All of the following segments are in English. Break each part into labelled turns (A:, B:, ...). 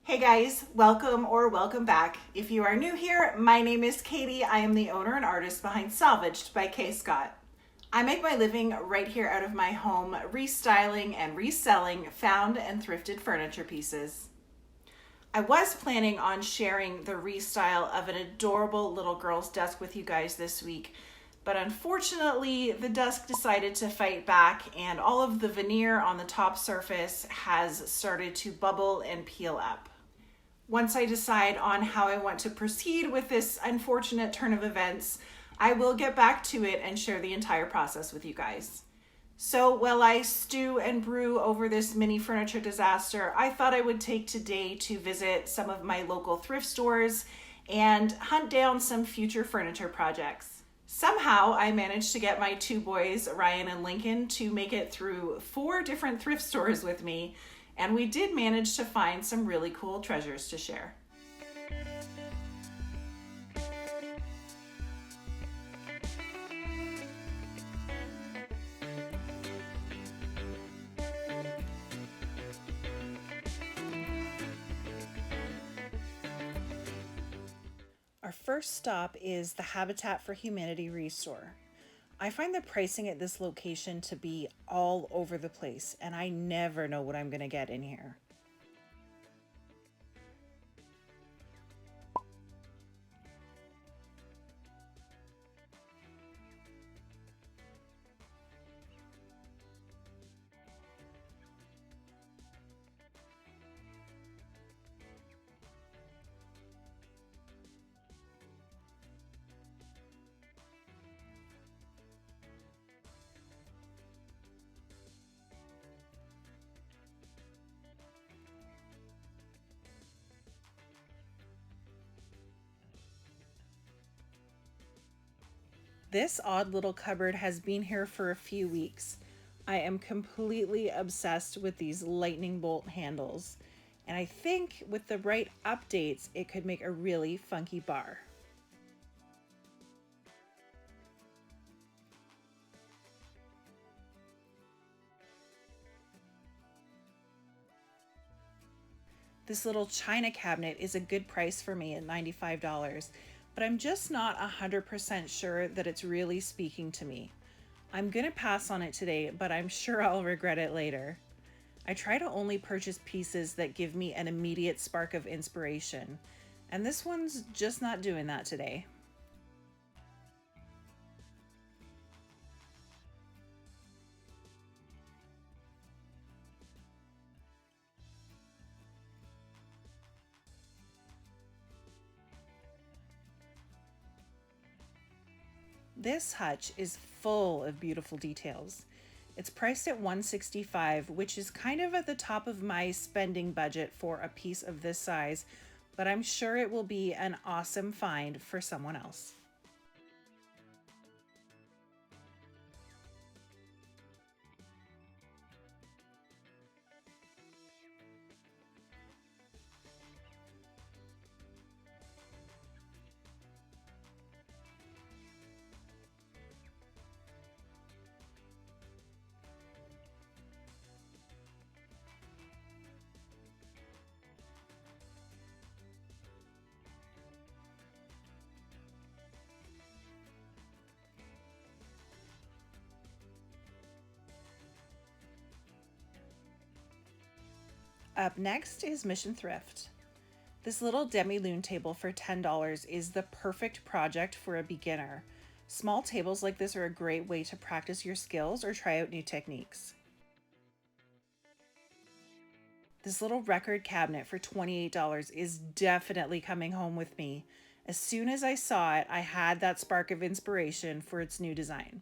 A: Hey guys, welcome or welcome back. If you are new here, my name is Katie. I am the owner and artist behind Salvaged by K. Scott. I make my living right here out of my home, restyling and reselling found and thrifted furniture pieces. I was planning on sharing the restyle of an adorable little girl's desk with you guys this week, but unfortunately the desk decided to fight back and all of the veneer on the top surface has started to bubble and peel up. Once I decide on how I want to proceed with this unfortunate turn of events, I will get back to it and share the entire process with you guys. So while I stew and brew over this mini furniture disaster, I thought I would take today to visit some of my local thrift stores and hunt down some future furniture projects. Somehow I managed to get my two boys, Ryan and Lincoln, to make it through 4 different thrift stores with me, and we did manage to find some really cool treasures to share. Our first stop is the Habitat for Humanity Restore. I find the pricing at this location to be all over the place, and I never know what I'm going to get in here. This odd little cupboard has been here for a few weeks. I am completely obsessed with these lightning bolt handles, and I think with the right updates, it could make a really funky bar. This little china cabinet is a good price for me at $95, but I'm just not 100% sure that it's really speaking to me. I'm gonna pass on it today, but I'm sure I'll regret it later. I try to only purchase pieces that give me an immediate spark of inspiration, and this one's just not doing that today. This hutch is full of beautiful details. It's priced at $165, which is kind of at the top of my spending budget for a piece of this size, but I'm sure it will be an awesome find for someone else. Up next is Mission Thrift. This little Demi Lune table for $10 is the perfect project for a beginner. Small tables like this are a great way to practice your skills or try out new techniques. This little record cabinet for $28 is definitely coming home with me. As soon as I saw it, I had that spark of inspiration for its new design.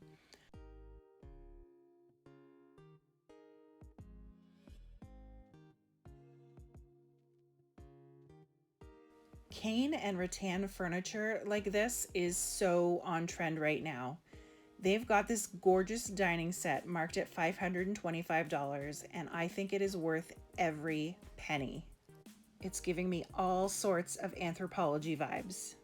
A: Cane and rattan furniture like this is so on trend right now. They've got this gorgeous dining set marked at $525, and I think it is worth every penny. It's giving me all sorts of anthropology vibes.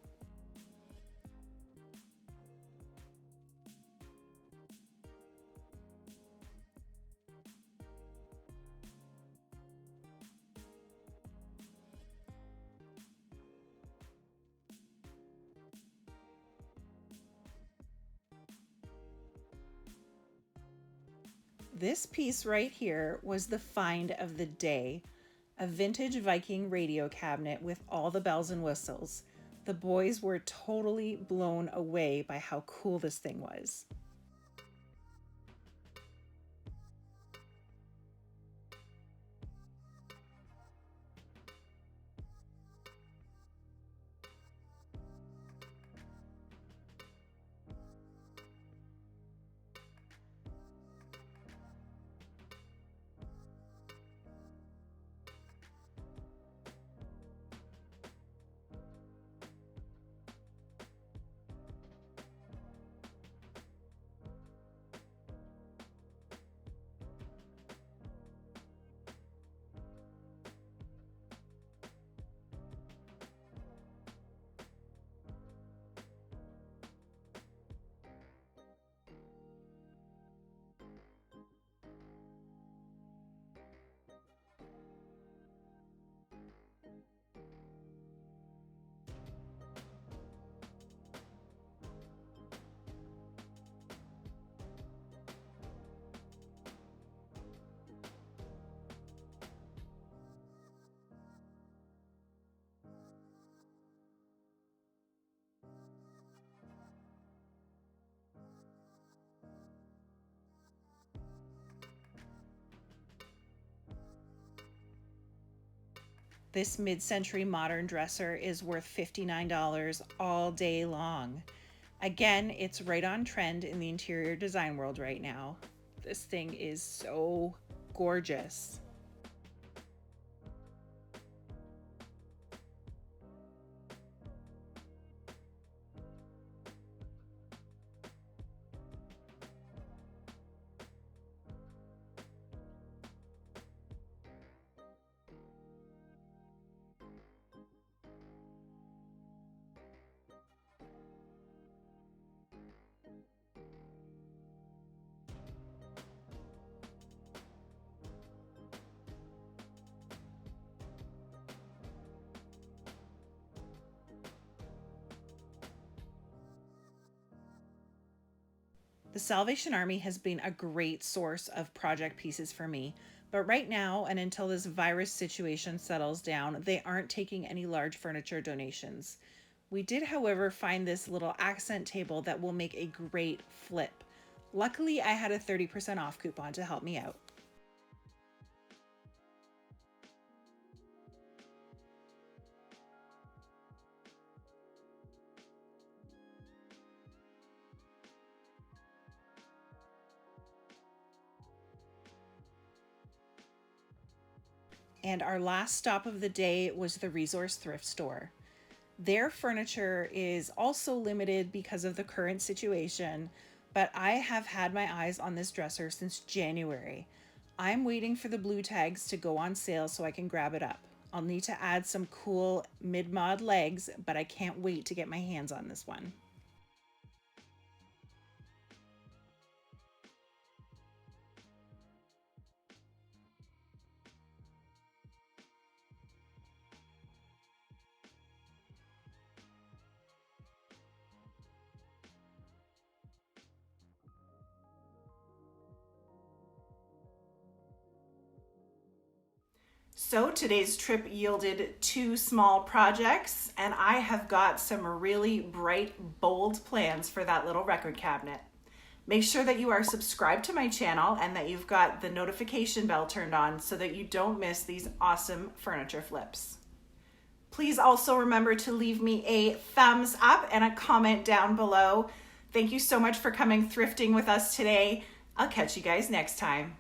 A: This piece right here was the find of the day. A vintage Viking radio cabinet with all the bells and whistles. The boys were totally blown away by how cool this thing was. This mid-century modern dresser is worth $59 all day long. Again, it's right on trend in the interior design world right now. This thing is so gorgeous. The Salvation Army has been a great source of project pieces for me, but right now and until this virus situation settles down, they aren't taking any large furniture donations. We did, however, find this little accent table that will make a great flip. Luckily, I had a 30% off coupon to help me out. And our last stop of the day was the Resource Thrift Store. Their furniture is also limited because of the current situation, but I have had my eyes on this dresser since January. I'm waiting for the blue tags to go on sale so I can grab it up. I'll need to add some cool mid-mod legs, but I can't wait to get my hands on this one. So today's trip yielded 2 small projects, and I have got some really bright, bold plans for that little record cabinet. Make sure that you are subscribed to my channel and that you've got the notification bell turned on so that you don't miss these awesome furniture flips. Please also remember to leave me a thumbs up and a comment down below. Thank you so much for coming thrifting with us today. I'll catch you guys next time.